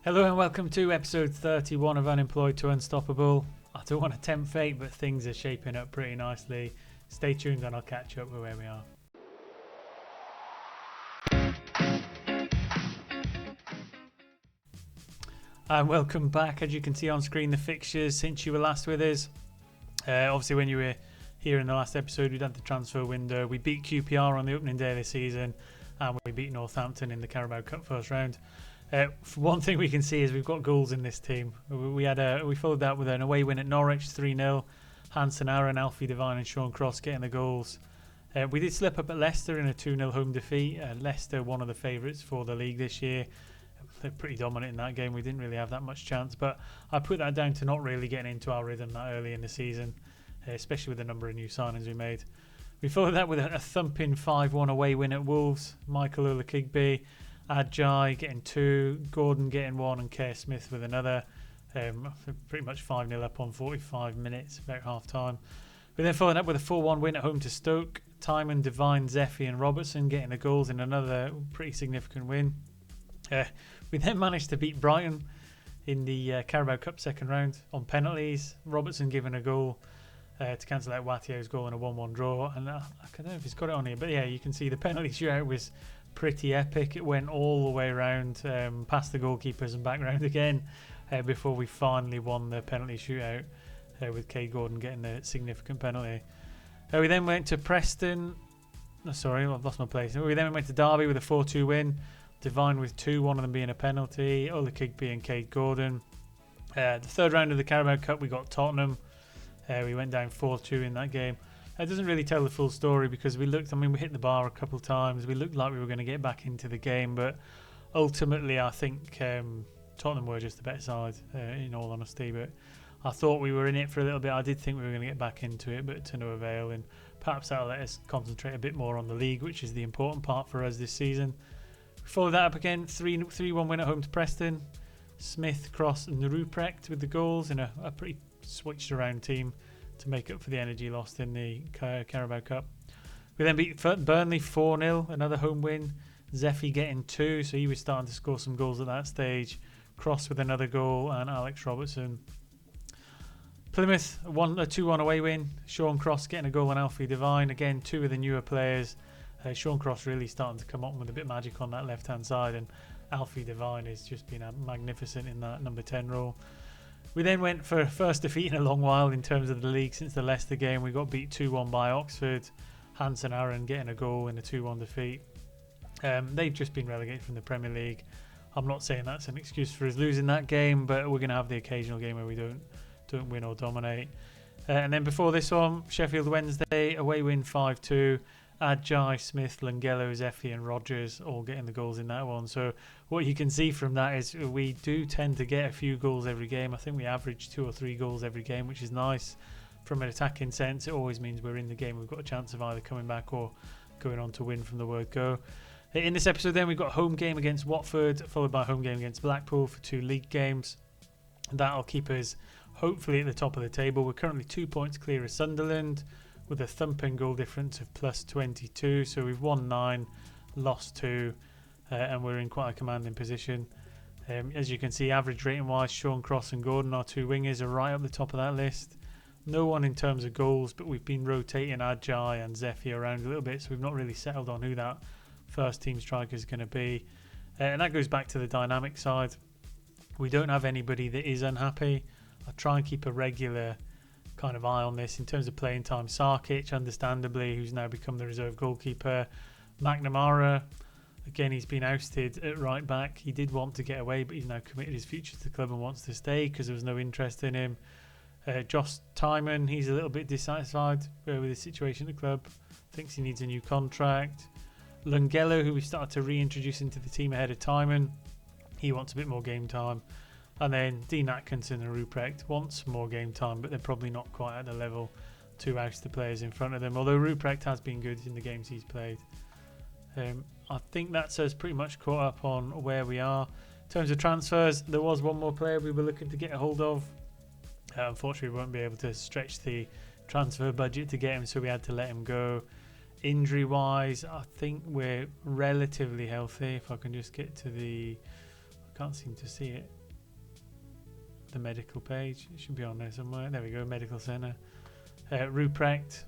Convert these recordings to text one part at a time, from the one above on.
Hello and welcome to episode 31 of Unemployed to Unstoppable. I don't want to tempt fate, but things are shaping up pretty nicely. Stay tuned and I'll catch up with where we are. And welcome back. As you can see on screen, the fixtures since you were last with us. Obviously, when you were here in the last episode, we'd had the transfer window. We beat QPR on the opening day of the season, and we beat Northampton in the Carabao Cup first round. One thing we can see is we've got goals in this team. We followed that with an away win at Norwich, 3-0. Hansen, Aaron, Alfie Devine and Sean Cross getting the goals. We did slip up at Leicester in a 2-0 home defeat. Leicester, one of the favourites for the league this year. They're pretty dominant in that game. We didn't really have that much chance, but I put that down to not really getting into our rhythm that early in the season, especially with the number of new signings we made. We followed that with a thumping 5-1 away win at Wolves. Michael Olakigbe, Adjai getting 2, Gordon getting 1 and Kerr Smith with another. Pretty much 5-0 up on 45 minutes, about half time. We then followed up with a 4-1 win at home to Stoke. Timon, Devine, Zeffie and Robertson getting the goals in another pretty significant win. We then managed to beat Brighton in the Carabao Cup second round on penalties. Robertson giving a goal to cancel out Watio's goal in a 1-1 draw. And I don't know if he's got it on here, but yeah, you can see the penalty shootout was pretty epic. It went all the way around, past the goalkeepers and back round again before we finally won the penalty shootout with Cade Gordon getting a significant penalty. We then went to Preston. Sorry, I've lost my place. We then went to Derby with a 4-2 win. Devine with 2, one of them being a penalty. Olakigbe and Cade Gordon. The third round of the Carabao Cup, we got Tottenham. We went down 4-2 in that game. It doesn't really tell the full story because we hit the bar a couple of times. We looked like we were going to get back into the game, but ultimately I think Tottenham were just the better side, in all honesty. But I thought we were in it for a little bit. I did think we were going to get back into it, but to no avail. And perhaps that'll let us concentrate a bit more on the league, which is the important part for us this season. We followed that up again, 3-1 win at home to Preston. Smith, Cross and Ruprecht with the goals in a pretty switched around team to make up for the energy lost in the Carabao Cup. We then beat Burnley 4-0, another home win. Zeffie getting 2, so he was starting to score some goals at that stage. Cross with another goal and Alex Robertson. Plymouth, a 2-1 away win. Sean Cross getting a goal and Alfie Devine. Again, 2 of the newer players. Sean Cross really starting to come up with a bit of magic on that left-hand side, and Alfie Devine has just been magnificent in that number 10 role. We then went for first defeat in a long while in terms of the league since the Leicester game. We got beat 2-1 by Oxford. Hansen Aaron getting a goal in a 2-1 defeat. They've just been relegated from the Premier League. I'm not saying that's an excuse for us losing that game, but we're going to have the occasional game where we don't win or dominate. And then before this one, Sheffield Wednesday, away win 5-2. Adjai, Smith, Langello, Zeffie and Rogers all getting the goals in that one. So what you can see from that is we do tend to get a few goals every game. I think we average 2 or 3 goals every game, which is nice. From an attacking sense, it always means we're in the game. We've got a chance of either coming back or going on to win from the word go. In this episode then, we've got a home game against Watford, followed by a home game against Blackpool for 2 league games. That'll keep us hopefully at the top of the table. We're currently 2 points clear of Sunderland, with a thumping goal difference of plus 22. So we've won 9, lost 2, and we're in quite a commanding position. As you can see, average rating wise, Sean Cross and Gordon, our 2 wingers, are right up the top of that list. No one in terms of goals, but we've been rotating Adjai and Zeffie around a little bit, so we've not really settled on who that first team striker is going to be. And that goes back to the dynamic side. We don't have anybody that is unhappy. I try and keep a regular kind of eye on this in terms of playing time. Sarkic, understandably, who's now become the reserve goalkeeper. McNamara, again, he's been ousted at right back. He did want to get away, but he's now committed his future to the club and wants to stay because there was no interest in him. Josh Timon, he's a little bit dissatisfied with his situation at the club, thinks he needs a new contract. Langello, who we started to reintroduce into the team ahead of Timon, he wants a bit more game time. And then Dean Atkinson and Ruprecht wants more game time, but they're probably not quite at the level to oust the players in front of them, although Ruprecht has been good in the games he's played. I think that's us pretty much caught up on where we are. In terms of transfers, there was one more player we were looking to get a hold of. Unfortunately, we won't be able to stretch the transfer budget to get him, so we had to let him go. Injury-wise, I think we're relatively healthy. If I can just get to the Can't seem to see it. The medical page. It should be on there somewhere. There we go, medical centre. Ruprecht,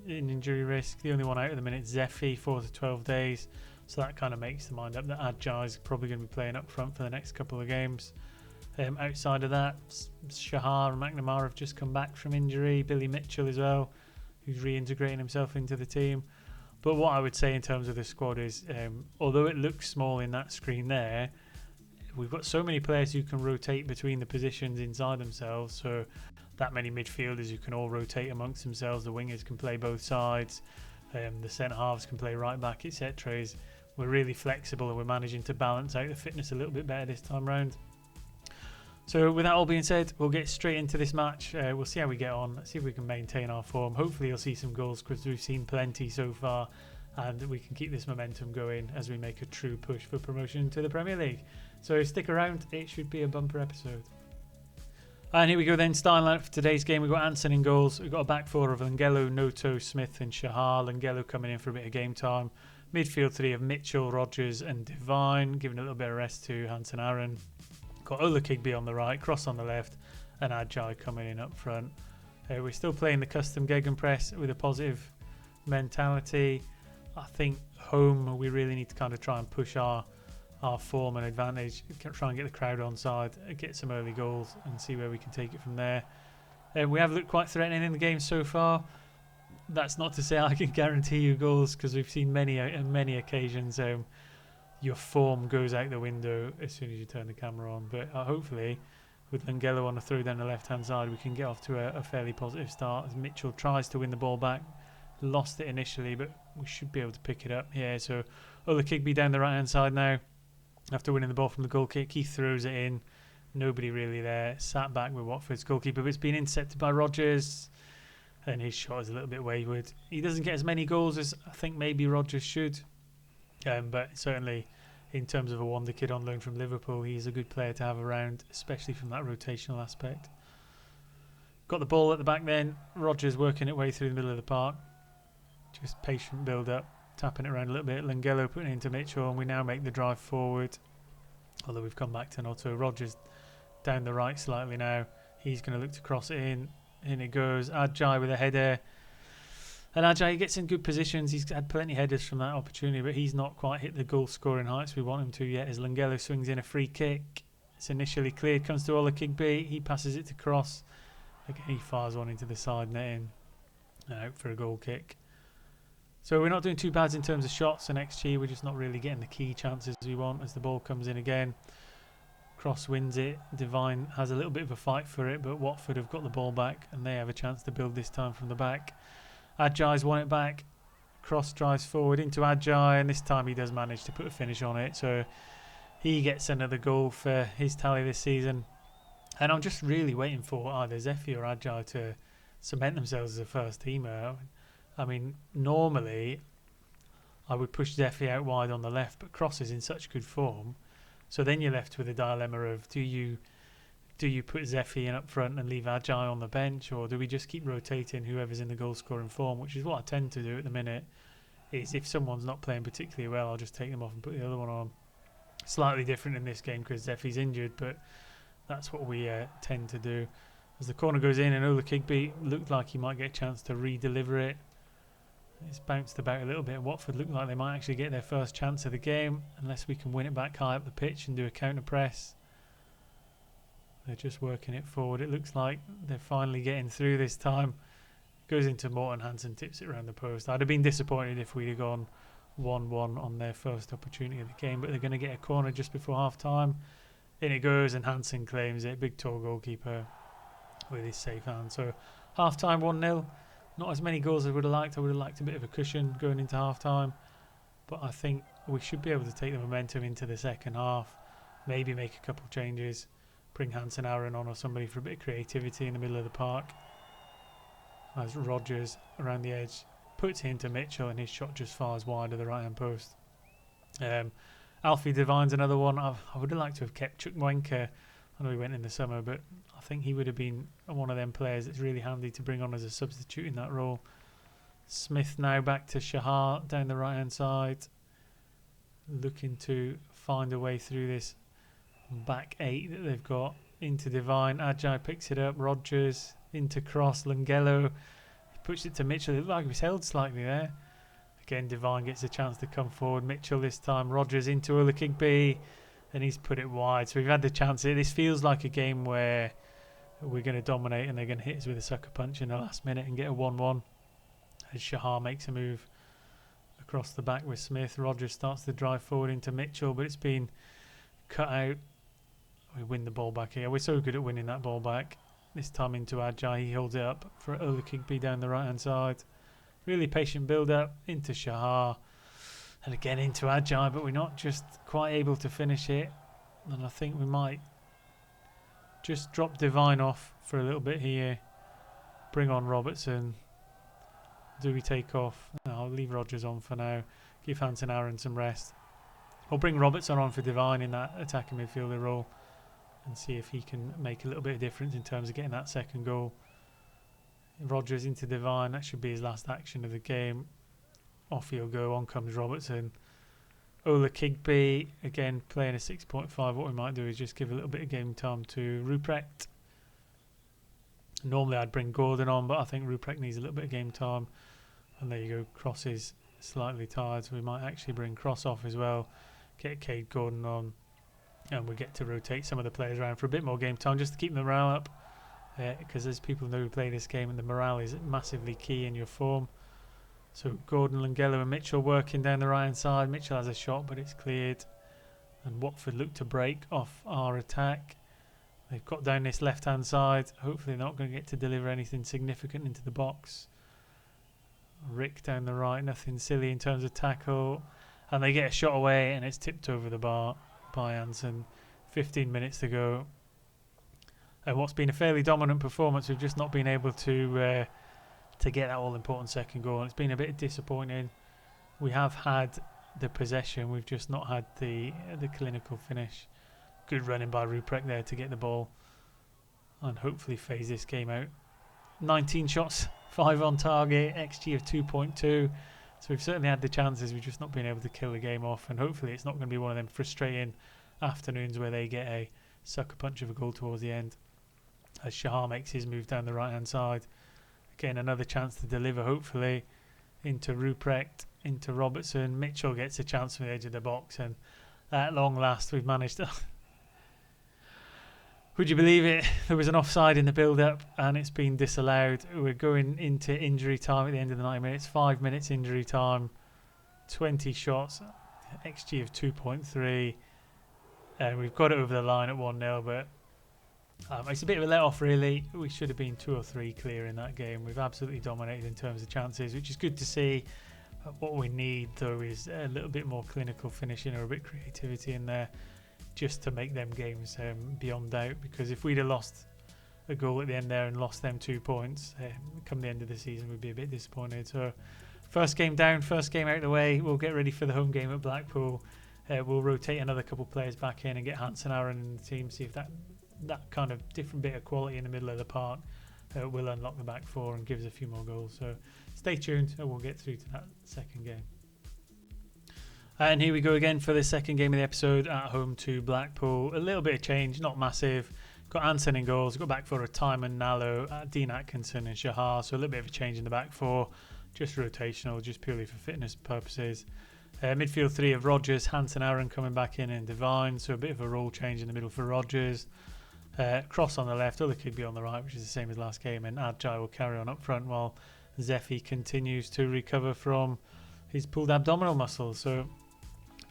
in injury risk. The only one out at the minute, Zephy, 4 to 12 days. So that kind of makes the mind up that Adjai is probably going to be playing up front for the next couple of games. Outside of that, Shahar and McNamara have just come back from injury. Billy Mitchell as well, who's reintegrating himself into the team. But what I would say in terms of the squad is, although it looks small in that screen there, we've got so many players who can rotate between the positions inside themselves. So that many midfielders who can all rotate amongst themselves. The wingers can play both sides. The centre halves can play right back, etc. We're really flexible and we're managing to balance out the fitness a little bit better this time round. So with that all being said, we'll get straight into this match. We'll see how we get on. See if we can maintain our form. Hopefully you'll see some goals because we've seen plenty so far, and we can keep this momentum going as we make a true push for promotion to the Premier League. So stick around, it should be a bumper episode. And here we go then, starting lineup for today's game. We've got Anson in goals. We've got a back four of Langelo, Noto, Smith and Shahar. Langelo coming in for a bit of game time. Midfield three of Mitchell, Rogers and Devine, giving a little bit of rest to Hansen Aaron. Got Ola Kigby on the right, Cross on the left, and Adjai coming in up front. We're still playing the custom gegenpress with a positive mentality. I think home we really need to kind of try and push our form and advantage, try and get the crowd on side, get some early goals and see where we can take it from there. We have looked quite threatening in the game so far. That's not to say I can guarantee you goals, because we've seen many occasions your form goes out the window as soon as you turn the camera on. But hopefully with Langelo on the throw down the left hand side, we can get off to a fairly positive start as Mitchell tries to win the ball back. Lost it initially, but we should be able to pick it up here. So Ola Kigby down the right hand side now. After winning the ball from the goal kick, he throws it in. Nobody really there. Sat back with Watford's goalkeeper, but it's been intercepted by Rogers, and his shot is a little bit wayward. He doesn't get as many goals as I think maybe Rogers should, but certainly in terms of a wonder kid on loan from Liverpool, he's a good player to have around, especially from that rotational aspect. Got the ball at the back then. Rogers working it way through the middle of the park. Just patient build up, tapping it around a little bit. Langelo putting it into Mitchell, and we now make the drive forward. Although we've come back to Noto. Rogers down the right slightly now. He's going to look to cross it in. In it goes. Adjai with a header. And Adjai gets in good positions. He's had plenty of headers from that opportunity, but he's not quite hit the goal scoring heights we want him to yet, as Langelo swings in a free kick. It's initially cleared, comes to Ola Kigby. He passes it to Cross. Again, he fires one into the side netting. Out for a goal kick. So we're not doing too bad in terms of shots and XG. We're just not really getting the key chances we want as the ball comes in again. Cross wins it. Devine has a little bit of a fight for it, but Watford have got the ball back and they have a chance to build this time from the back. Adjai's won it back. Cross drives forward into Adjai, and this time he does manage to put a finish on it. So he gets another goal for his tally this season. And I'm just really waiting for either Zephy or Adjai to cement themselves as a first teamer. I mean, normally I would push Zephy out wide on the left, but Cross is in such good form. So then you're left with a dilemma of do you put Zephy in up front and leave Adjai on the bench, or do we just keep rotating whoever's in the goal scoring form, which is what I tend to do at the minute. Is if someone's not playing particularly well, I'll just take them off and put the other one on. Slightly different in this game because Zephy's injured, but that's what we tend to do. As the corner goes in and Ola Kigby looked like he might get a chance to re-deliver it. It's bounced about a little bit. Watford look like they might actually get their first chance of the game unless we can win it back high up the pitch and do a counter press. They're just working it forward. It looks like they're finally getting through this time. Goes into Morton, Hansen tips it around the post. I'd have been disappointed if we'd have gone 1-1 on their first opportunity of the game, but they're going to get a corner just before half time. In it goes and Hansen claims it. Big tall goalkeeper with his safe hand. So half time 1-0. Not as many goals as I would have liked. I would have liked a bit of a cushion going into half time, but I think we should be able to take the momentum into the second half. Maybe make a couple of changes, bring Hansen Aaron on or somebody for a bit of creativity in the middle of the park. As Rogers around the edge puts it into Mitchell, and his shot just fires wide of the right hand post. Alfie Devine's another one. I would have liked to have kept Chukwuemeka. I know he went in the summer, but I think he would have been one of them players that's really handy to bring on as a substitute in that role. Smith now back to Shahar down the right hand side, looking to find a way through this back 8 that they've got. Into Divine, Ajay picks it up, Rogers into cross, Lungello, he pushed it to Mitchell, it looked like he was held slightly there. Again, Divine gets a chance to come forward, Mitchell this time, Rogers into Ulakigbe, and he's put it wide. So we've had the chance here. This feels like a game where we're going to dominate and they're going to hit us with a sucker punch in the last minute and get a 1-1. As Shahar makes a move across the back with Smith, Rogers starts to drive forward into Mitchell, but it's been cut out. We win the ball back here. We're so good at winning that ball back. This time into Ajay, he holds it up for Ulakigbe down the right hand side. Really patient build up into Shahar. And again into Ajay, but we're not just quite able to finish it. And I think we might just drop Divine off for a little bit here. Bring on Robertson. Do we take off? No, I'll leave Rogers on for now. Give Hansen Aaron some rest. I'll bring Robertson on for Divine in that attacking midfielder role and see if he can make a little bit of difference in terms of getting that second goal. Rogers into Divine. That should be his last action of the game. Off he'll go. On comes Robertson. Ulakigbe again playing a 6.5. What we might do is just give a little bit of game time to Ruprecht. Normally I'd bring Gordon on, but I think Ruprecht needs a little bit of game time. And there you go. Cross is slightly tired, so we might actually bring Cross off as well. Get Cade Gordon on, and we get to rotate some of the players around for a bit more game time just to keep the morale up. Because as people know who play this game, and the morale is massively key in your form. So Gordon, Lungello and Mitchell working down the right hand side. Mitchell has a shot, but it's cleared. And Watford look to break off our attack. They've got down this left hand side. Hopefully they're not going to get to deliver anything significant into the box. Rick down the right, nothing silly in terms of tackle. And they get a shot away and it's tipped over the bar by Hansen. 15 minutes to go. And what's been a fairly dominant performance, we've just not been able to get that all-important second goal. And it's been a bit disappointing. We have had the possession, we've just not had the clinical finish. Good running by Ruprecht there to get the ball and hopefully phase this game out. 19 shots, 5 on target, XG of 2.2. So we've certainly had the chances, we've just not been able to kill the game off, and hopefully it's not going to be one of them frustrating afternoons where they get a sucker punch of a goal towards the end. As Shahar makes his move down the right hand side. Again, another chance to deliver hopefully into Ruprecht, into Robertson. Mitchell gets a chance from the edge of the box, and at long last we've managed to... Would you believe it? There was an offside in the build-up and it's been disallowed. We're going into injury time at the end of the 90 minutes. 5 minutes injury time. 20 shots. XG of 2.3. And we've got it over the line at 1-0, but it's a bit of a let-off really. We should have been 2 or 3 clear in that game. We've absolutely dominated in terms of chances, which is good to see. What we need though is a little bit more clinical finishing or a bit of creativity in there, just to make them games beyond doubt. Because if we'd have lost a goal at the end there and lost them 2 points, come the end of the season we'd be a bit disappointed. So first game down, first game out of the way. We'll get ready for the home game at Blackpool. We'll rotate another couple of players back in and get Hansen Aaron in the team, see if that kind of different bit of quality in the middle of the park will unlock the back four and give us a few more goals. So stay tuned and we'll get through to that second game. And here we go again for the second game of the episode at home to Blackpool. A little bit of change, not massive. Got Hansen in goals. Got back four of Timon, Nallo, Dean Atkinson and Shahar. So a little bit of a change in the back four. Just rotational, just purely for fitness purposes. Midfield three of Rogers, Hansen Aaron coming back in and Divine. So a bit of a role change in the middle for Rogers. Cross on the left, Ulakigbe on the right, which is the same as last game. And Ajay will carry on up front while Zephy continues to recover from his pulled abdominal muscles. So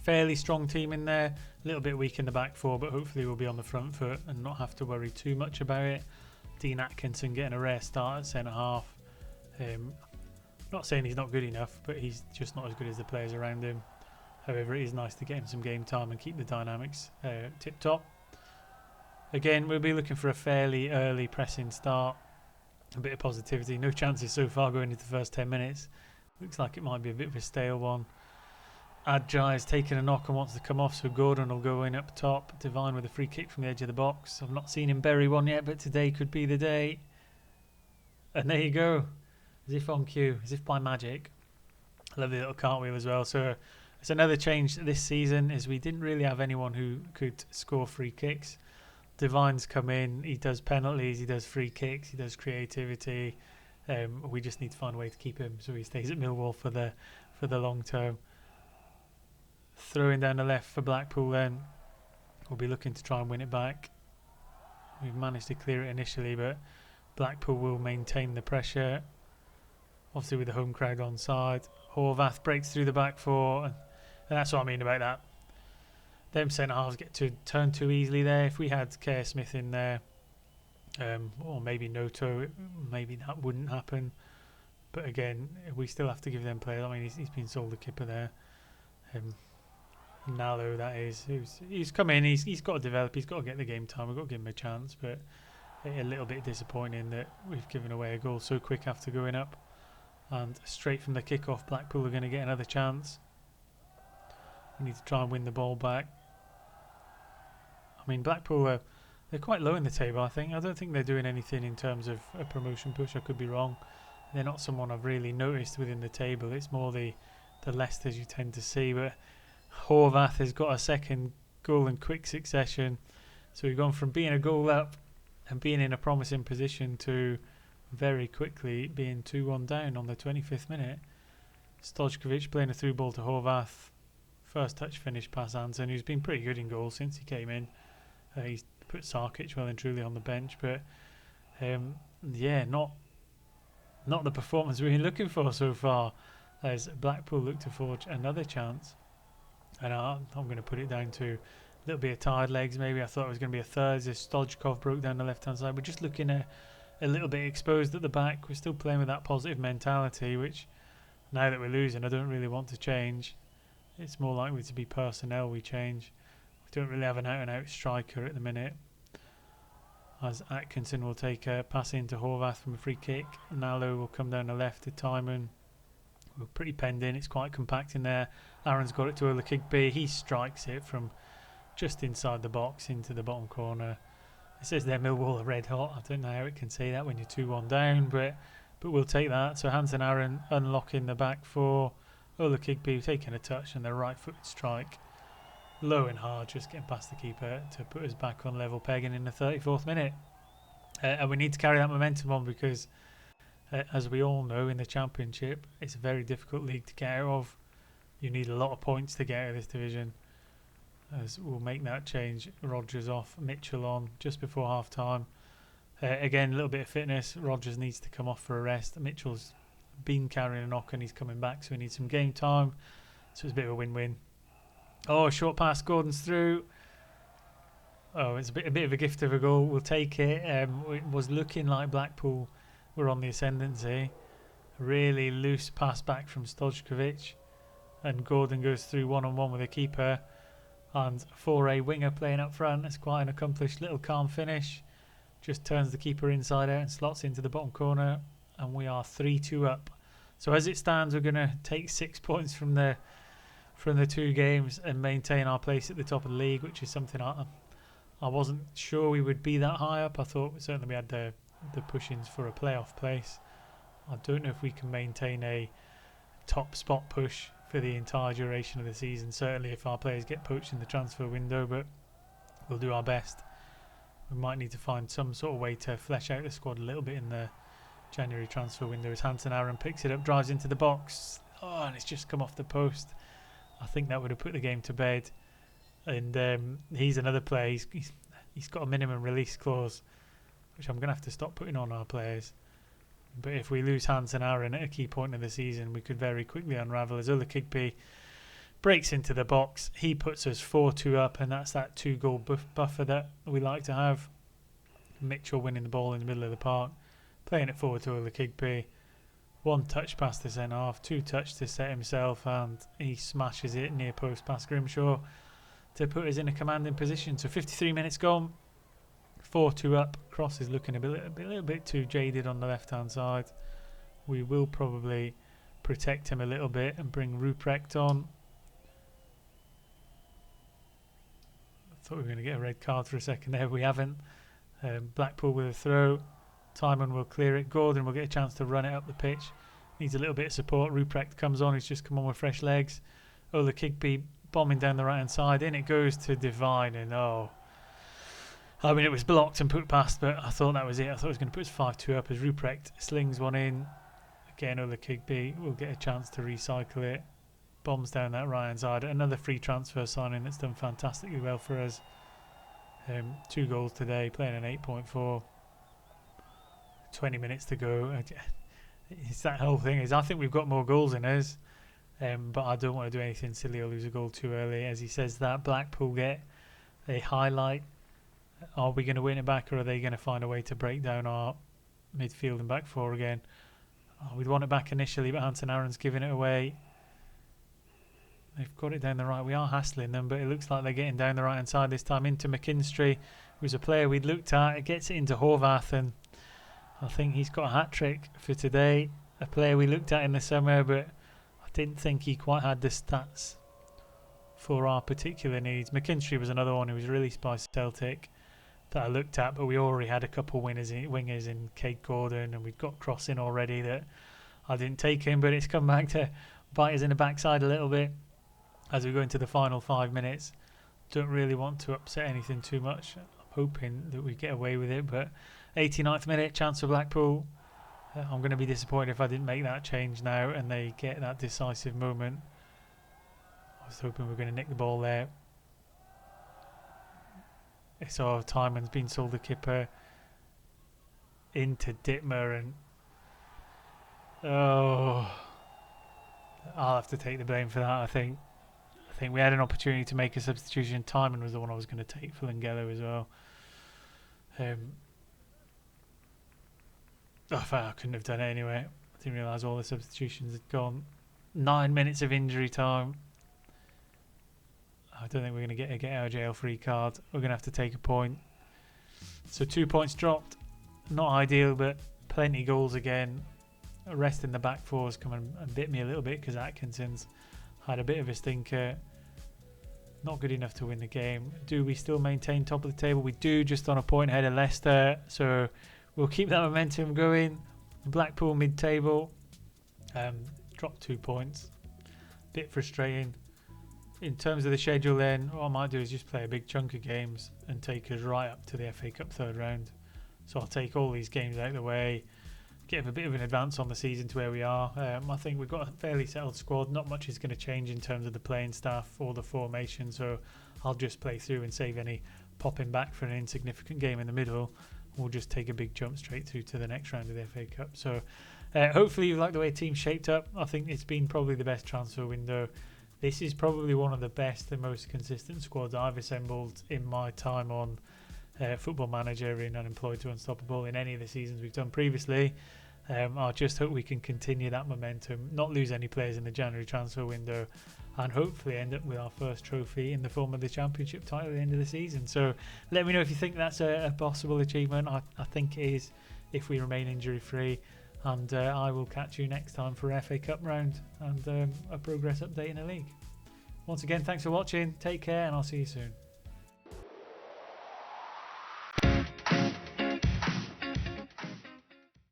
fairly strong team in there, a little bit weak in the back four, but hopefully we'll be on the front foot and not have to worry too much about it. Dean Atkinson getting a rare start at centre half. Not saying he's not good enough, but he's just not as good as the players around him. However, it is nice to get him some game time and keep the dynamics tip top. Again, we'll be looking for a fairly early pressing start, a bit of positivity. No chances so far going into the first 10 minutes. Looks like it might be a bit of a stale one. Ajay has taken a knock and wants to come off, so Gordon will go in up top. Divine with a free kick from the edge of the box. I've not seen him bury one yet, but today could be the day. And there you go. As if on cue, as if by magic. I love the little cartwheel as well. So It's another change this season is we didn't really have anyone who could score free kicks. Divine's come in, he does penalties, he does free kicks, he does creativity. We just need to find a way to keep him so he stays at Millwall for the long term. Throwing down the left for Blackpool then. We'll be looking to try and win it back. We've managed to clear it initially, but Blackpool will maintain the pressure. Obviously with the home crowd on side. Horvath breaks through the back four, and that's what I mean about that. Them centre halves get to turn too easily there. If we had Kerr Smith in there, or maybe Noto, maybe that wouldn't happen. But again, we still have to give them players. I mean, he's been sold a kipper there. Nalo, that is, he's come in. He's got to develop. He's got to get the game time. We've got to give him a chance. But a little bit disappointing that we've given away a goal so quick after going up. And straight from the kick-off, Blackpool are going to get another chance. We need to try and win the ball back. I mean, Blackpool, they're quite low in the table, I think. I don't think they're doing anything in terms of a promotion push. I could be wrong. They're not someone I've really noticed within the table. It's more the Leicesters you tend to see. But Horvath has got a second goal in quick succession. So we've gone from being a goal up and being in a promising position to very quickly being 2-1 down on the 25th minute. Stojkovic playing a through ball to Horvath. First touch finish past Hansen, who's been pretty good in goal since he came in. He's put Sarkic well and truly on the bench, but yeah, not the performance we've been looking for so far, as Blackpool look to forge another chance. And I'm going to put it down to a little bit of tired legs maybe. I thought it was going to be a third as Stojkov broke down the left hand side. We're just looking a little bit exposed at the back. We're still playing with that positive mentality, which now that we're losing I don't really want to change. It's more likely to be personnel we change. We don't really have an out and out striker at the minute, as Atkinson will take a pass into Horvath from a free kick. Nalo will come down the left to Timon. We're pretty penned in. It's quite compact in there. Aaron's got it to Olakigbe. He strikes it from just inside the box into the bottom corner. It says there Millwall are red hot. I don't know how it can say that when you're 2-1 down, but we'll take that. So Hansen Aaron unlocking the back four. Olakigbe taking a touch and the right footed strike. Low and hard, just getting past the keeper to put us back on level pegging in the 34th minute. And we need to carry that momentum on because, as we all know, in the Championship, it's a very difficult league to get out of. You need a lot of points to get out of this division. As we'll make that change. Rodgers off, Mitchell on just before half time. Again, a little bit of fitness. Rodgers needs to come off for a rest. Mitchell's been carrying a knock and he's coming back, so we need some game time. So it's a bit of a win-win. Oh, a short pass, Gordon's through. Oh, it's a bit of a gift of a goal. We'll take it. It was looking like Blackpool were on the ascendancy. Really loose pass back from Stojkovic, and Gordon goes through one-on-one with the keeper. And Foray winger playing up front. It's quite an accomplished little calm finish. Just turns the keeper inside out and slots into the bottom corner. And we are 3-2 up. So as it stands, we're going to take 6 points from the 2 games and maintain our place at the top of the league, which is something I wasn't sure we would be that high up. I thought certainly we had the push-ins for a playoff place. I don't know if we can maintain a top spot push for the entire duration of the season. Certainly if our players get poached in the transfer window, but we'll do our best. We might need to find some sort of way to flesh out the squad a little bit in the January transfer window as Hansen Aaron picks it up, drives into the box. Oh, and it's just come off the post. I think that would have put the game to bed. And he's another player. He's got a minimum release clause, which I'm going to have to stop putting on our players. But if we lose Hansen Aaron at a key point of the season, we could very quickly unravel as Olakigbe breaks into the box. He puts us 4-2 up, and that's that 2-goal buffer that we like to have. Mitchell winning the ball in the middle of the park, playing it forward to Olakigbe. 1 touch past the centre half, 2 touch to set himself, and he smashes it near post past Grimshaw to put us in a commanding position. So 53 minutes gone, 4-2 up. Cross is looking a little bit too jaded on the left hand side. We will probably protect him a little bit and bring Ruprecht on. I thought we were going to get a red card for a second there. We haven't. Blackpool with a throw. Timon will clear it. Gordon will get a chance to run it up the pitch. Needs a little bit of support. Ruprecht comes on. He's just come on with fresh legs. Ola Kigby bombing down the right hand side. In it goes to Divine, and I mean, it was blocked and put past, but I thought that was it. I thought it was going to put us 5-2 up as Ruprecht slings one in. Again, Ola Kigby will get a chance to recycle it. Bombs down that right hand side. Another free transfer signing that's done fantastically well for us. 2 goals today, playing an 8.4. 20 minutes to go. It's that whole thing is I think we've got more goals in us, but I don't want to do anything silly or lose a goal too early. As he says that, Blackpool get a highlight. Are we going to win it back, or are they going to find a way to break down our midfield and back four again? We'd want it back initially, but Hanson Aaron's giving it away. They've got it down the right. We are hassling them, but it looks like they're getting down the right hand side this time into McKinstry, who's a player we'd looked at. It gets it into Horvath, and I think he's got a hat-trick for today. A player we looked at in the summer, but I didn't think he quite had the stats for our particular needs. McKinstry was another one who was released by Celtic that I looked at, but we already had a couple wingers in Kate Gordon, and we've got Crossing already that I didn't take him, but it's come back to bite us in the backside a little bit as we go into the final 5 minutes. Don't really want to upset anything too much. I'm hoping that we get away with it, but 89th minute, chance for Blackpool. I'm going to be disappointed if I didn't make that change now and they get that decisive moment. I was hoping we were going to nick the ball there. So Tyman's been sold the kipper into Dittmer, and I'll have to take the blame for that. I think we had an opportunity to make a substitution. Tyman was the one I was going to take for Lingelo as well. I couldn't have done it anyway. I didn't realise all the substitutions had gone. 9 minutes of injury time. I don't think we're going to get our jail free card. We're going to have to take a point. So 2 points dropped. Not ideal, but plenty goals again. A rest in the back four has come and bit me a little bit because Atkinson's had a bit of a stinker. Not good enough to win the game. Do we still maintain top of the table? We do, just on a point ahead of Leicester. So we'll keep that momentum going. Blackpool mid-table. Dropped 2 points. Bit frustrating. In terms of the schedule then, what I might do is just play a big chunk of games and take us right up to the FA Cup third round. So I'll take all these games out of the way, get a bit of an advance on the season to where we are. I think we've got a fairly settled squad. Not much is going to change in terms of the playing staff or the formation, so I'll just play through and save any popping back for an insignificant game in the middle. We'll just take a big jump straight through to the next round of the FA Cup. So hopefully you like the way the team's shaped up. I think it's been probably the best transfer window. This is probably one of the best and most consistent squads I've assembled in my time on Football Manager, in Unemployed to Unstoppable, in any of the seasons we've done previously. I just hope we can continue that momentum, not lose any players in the January transfer window, and hopefully end up with our first trophy in the form of the Championship title at the end of the season. So let me know if you think that's a possible achievement. I think it is, if we remain injury free. And I will catch you next time for FA Cup round and a progress update in the league. Once again, thanks for watching. Take care, and I'll see you soon.